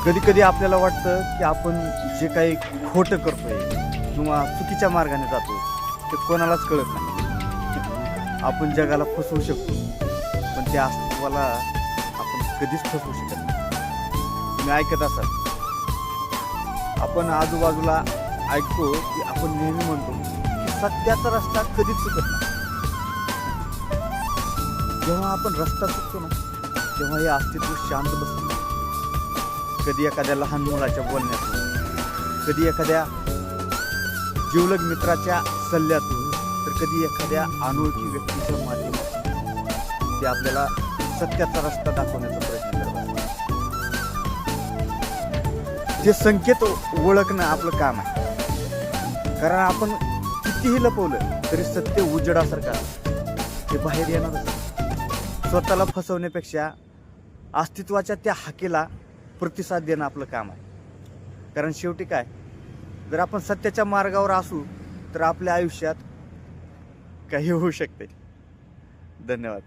कधी कधी आपल्याला वाटतं की आपण जे काही खोटं करतोय किंवा चुकीच्या मार्गाने जातोय ते कोणालाच कळत नाही. आपण जगाला फसवू शकतो पण त्या अस्तित्वाला आपण कधीच फसवू शकत नाही. तुम्ही ऐकत असाल, आपण आजूबाजूला ऐकतो की आपण नेहमी म्हणतो की सत्याचा रस्ता कधीच चुकत नाही. जेव्हा आपण रस्ता चुकतो ना तेव्हा हे अस्तित्व शांत बसतं. कधी एखाद्या लहान मुलाच्या बोलण्यातून, कधी एखाद्या जिवलग मित्राच्या सल्ल्यातून, तर कधी एखाद्या अनोळखी व्यक्तीच्या माध्यमातून ते आपल्याला सत्याचा रस्ता दाखवण्याचा प्रयत्न करतात. ते संकेत ओळखणं आपलं काम आहे. कारण आपण कितीही लपवलं तरी सत्य उजेडासारखं ते बाहेर येणारच. स्वतःला फसवण्यापेक्षा अस्तित्वाच्या त्या हाकेला प्रतिसाद देणं आपलं काम आहे. कारण शेवटी काय, जर आपण सत्याच्या मार्गावर असू तर आपल्या आयुष्यात काही होऊ शकते. धन्यवाद.